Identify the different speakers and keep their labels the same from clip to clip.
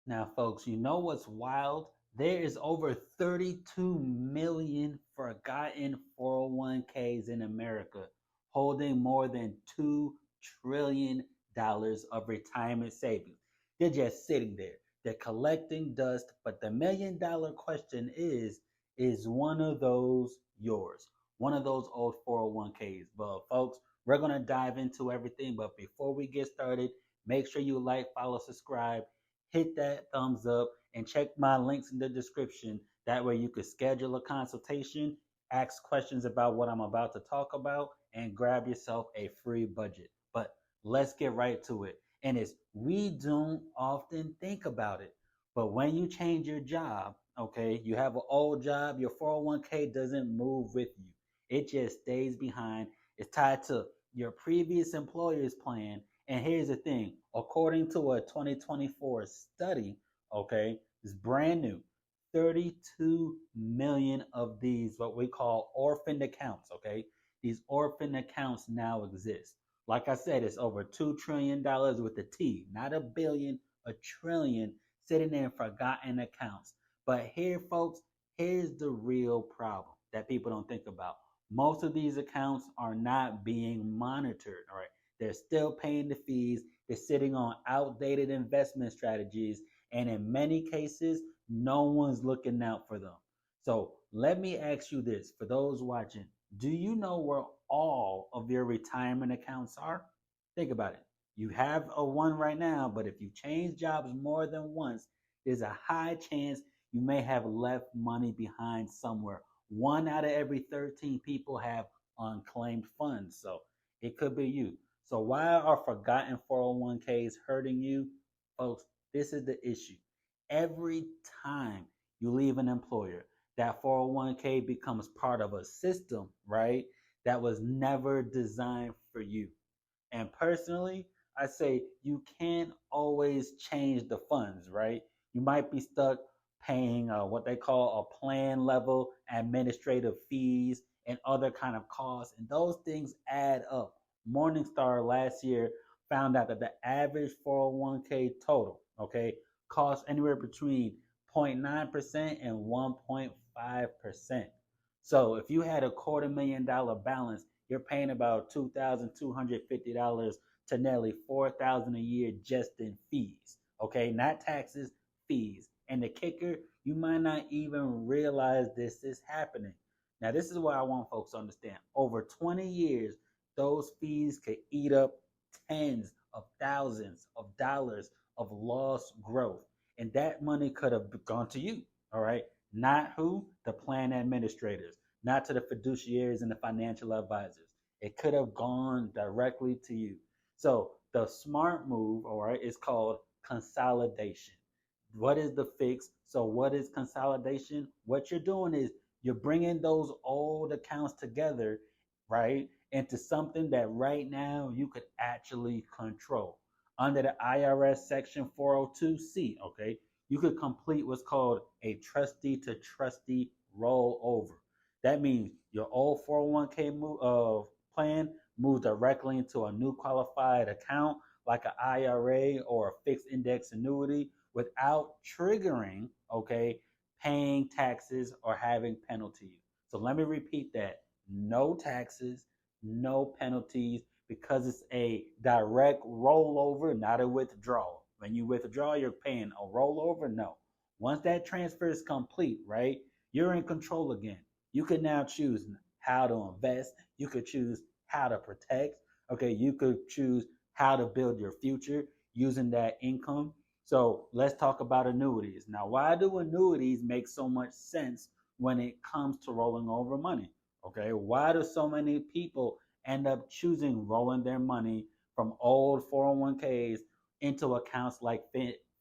Speaker 1: Now, folks, you know what's wild? There is over 32 million forgotten 401ks in America, holding more than $2 trillion of retirement savings. They're just sitting there. They're collecting dust, but the $1 million question is one of those yours? One of those old 401ks? Well, folks, we're going to dive into everything, but before we get started, make sure you like, follow, subscribe, hit that thumbs up, and check my links in the description. That way you could schedule a consultation, ask questions about what I'm about to talk about, and grab yourself a free budget. But let's get right to it. And it's we don't often think about it. But when you change your job, okay, you have an old job, your 401k doesn't move with you. It just stays behind. It's tied to your previous employer's plan. And here's the thing, according to a 2024 study, okay, it's brand new. 32 million of these, what we call orphaned accounts, okay? These orphaned accounts now exist. Like I said, it's over $2 trillion with a T, not a billion, a trillion sitting in forgotten accounts. But here, folks, here's the real problem that people don't think about. Most of these accounts are not being monitored, all right? They're still paying the fees. They're sitting on outdated investment strategies. And in many cases, no one's looking out for them. So let me ask you this for those watching, do you know where all of your retirement accounts are? Think about it. You have a one right now, but if you change jobs more than once, there's a high chance you may have left money behind somewhere. One out of every 13 people have unclaimed funds. So it could be you. So why are forgotten 401ks hurting you? Folks, this is the issue. Every time you leave an employer, that 401k becomes part of a system, right? That was never designed for you. And personally, I say you can't always change the funds, right? You might be stuck paying what they call a plan level administrative fees and other kind of costs, and those things add up. Morningstar last year found out that the average 401k total, okay, costs anywhere between 0.9% and 1.5%. So if you had a $250,000 balance, you're paying about $2,250 to nearly $4,000 a year just in fees. Okay, not taxes, fees. And the kicker, you might not even realize this is happening. Now, this is what I want folks to understand. Over 20 years, those fees could eat up tens of thousands of dollars of lost growth. And that money could have gone to you. All right. Not who? The plan administrators, not to the fiduciaries and the financial advisors. It could have gone directly to you. So the smart move, all right, is called consolidation. What is the fix? So what is consolidation? What you're doing is you're bringing those old accounts together, right, into something that right now you could actually control. Under the IRS Section 402C, okay, you could complete what's called a trustee to trustee rollover. That means your old 401k plan moves directly into a new qualified account like an IRA or a fixed index annuity without triggering, okay, paying taxes or having penalties. So let me repeat that. No taxes, no penalties, because it's a direct rollover, not a withdrawal. When you withdraw, you're paying a rollover. No. Once that transfer is complete, right, you're in control again. You can now choose how to invest. You could choose how to protect. Okay, you could choose how to build your future using that income. So let's talk about annuities. Now, why do annuities make so much sense when it comes to rolling over money? Okay, why do so many people end up choosing rolling their money from old 401ks into accounts like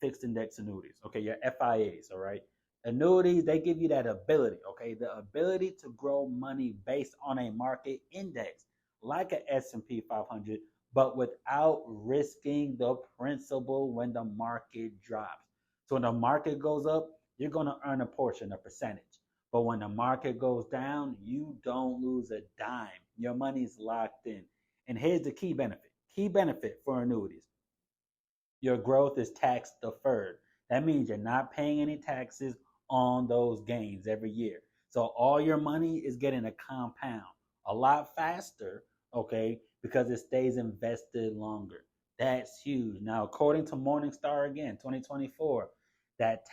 Speaker 1: fixed index annuities? Okay, your FIAs, all right? Annuities, they give you that ability, okay? The ability to grow money based on a market index like a S&P 500, but without risking the principal when the market drops. So when the market goes up, you're going to earn a portion, a percentage. But when the market goes down, you don't lose a dime. Your money's locked in. And here's the key benefit. Key benefit for annuities. Your growth is tax deferred. That means you're not paying any taxes on those gains every year. So all your money is getting a compound a lot faster, okay, because it stays invested longer. That's huge. Now, according to Morningstar again, 2024, that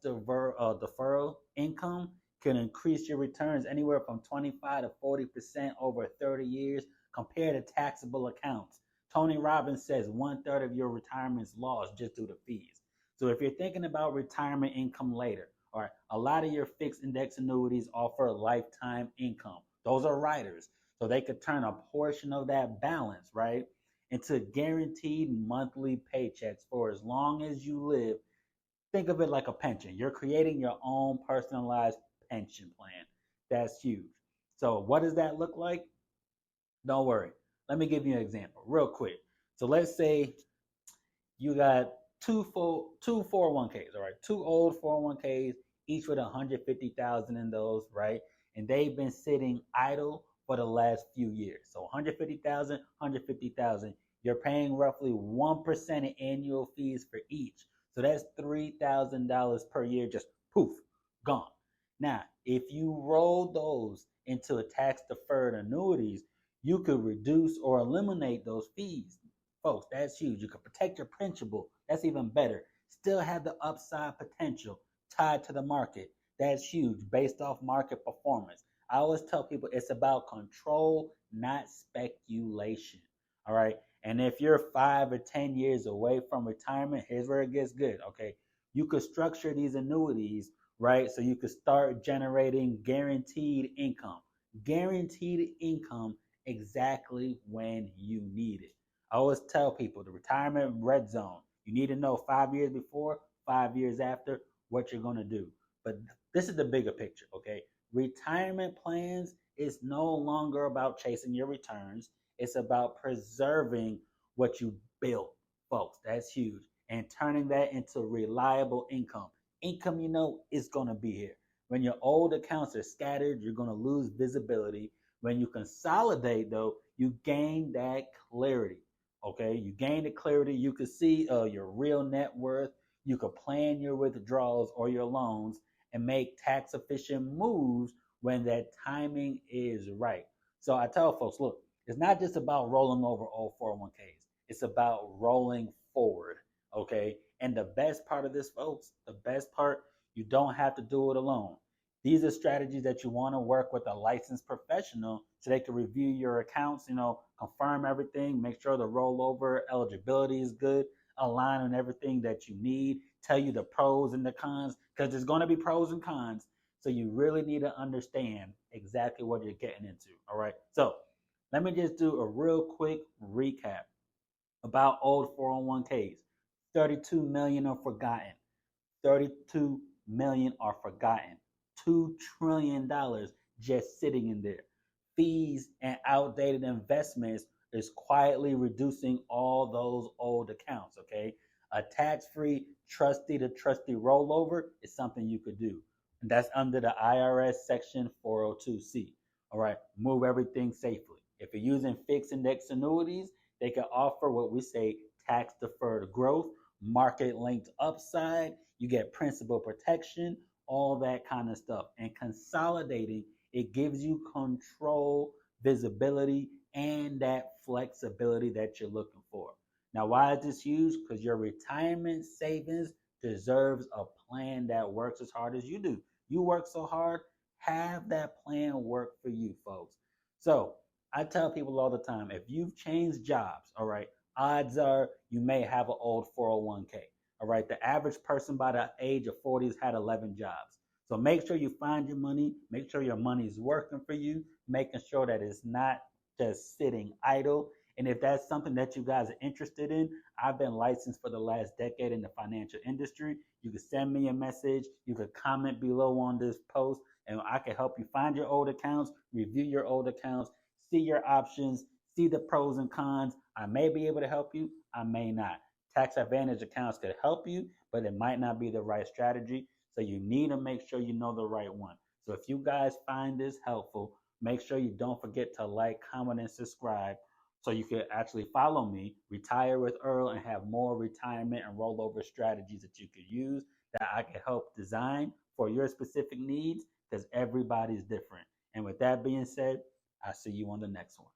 Speaker 1: deferral income can increase your returns anywhere from 25 to 40% over 30 years compared to taxable accounts. Tony Robbins says one third of your retirement's lost just due to fees. So if you're thinking about retirement income later, all right, a lot of your fixed index annuities offer lifetime income. Those are riders. So they could turn a portion of that balance, right, into guaranteed monthly paychecks for as long as you live. Think of it like a pension. You're creating your own personalized pension plan. That's huge. So what does that look like? Don't worry. Let me give you an example real quick. So let's say you got two 401ks, all right? Two old 401ks, each with 150,000 in those, right? And they've been sitting idle for the last few years. So 150,000, 150,000. You're paying roughly 1% in annual fees for each. So that's $3,000 per year, just poof, gone. Now, if you roll those into a tax deferred annuities, you could reduce or eliminate those fees. Folks, that's huge. You can protect your principal. That's even better. Still have the upside potential tied to the market. That's huge based off market performance. I always tell people it's about control, not speculation. All right. And if you're 5 or 10 years away from retirement, here's where it gets good. Okay. You could structure these annuities, right? So you could start generating guaranteed income. Guaranteed income exactly when you need it. I always tell people the retirement red zone. You need to know 5 years before, 5 years after, what you're going to do. But this is the bigger picture, okay? Retirement plans is no longer about chasing your returns. It's about preserving what you built, folks. That's huge. And turning that into reliable income. Income, is going to be here. When your old accounts are scattered, you're going to lose visibility. When you consolidate, though, you gain that clarity. Okay, you gain the clarity. You can see your real net worth. You could plan your withdrawals or your loans and make tax efficient moves when that timing is right. So I tell folks, look, it's not just about rolling over old 401ks. It's about rolling forward. Okay, and the best part of this, folks, the best part, you don't have to do it alone. These are strategies that you want to work with a licensed professional so they can review your accounts, confirm everything, make sure the rollover eligibility is good, align on everything that you need, tell you the pros and the cons, because there's going to be pros and cons. So you really need to understand exactly what you're getting into. All right. So let me just do a real quick recap about old 401ks. 32 million are forgotten. 32 million are forgotten. $2 trillion just sitting in there. Fees and outdated investments is quietly reducing all those old accounts. Okay. A tax free trustee to trustee rollover is something you could do. And that's under the IRS section 402C. All right. Move everything safely. If you're using fixed index annuities, they can offer what we say tax deferred growth, market linked upside. You get principal protection, all that kind of stuff. And consolidating, it gives you control, visibility, and that flexibility that you're looking for. Now, why is this huge? Because your retirement savings deserves a plan that works as hard as you do. You work so hard, have that plan work for you, folks. So I tell people all the time, if you've changed jobs, all right, odds are you may have an old 401k. All right, the average person by the age of 40 has had 11 jobs. So make sure you find your money, make sure your money is working for you, making sure that it's not just sitting idle. And if that's something that you guys are interested in, I've been licensed for the last decade in the financial industry. You can send me a message, you can comment below on this post, and I can help you find your old accounts, review your old accounts, see your options, see the pros and cons. I may be able to help you, I may not. Tax advantage accounts could help you, but it might not be the right strategy. So you need to make sure you know the right one. So if you guys find this helpful, make sure you don't forget to like, comment, and subscribe So you could actually follow me, retire with Earl, and have more retirement and rollover strategies that you could use that I can help design for your specific needs because everybody's different. And with that being said, I'll see you on the next one.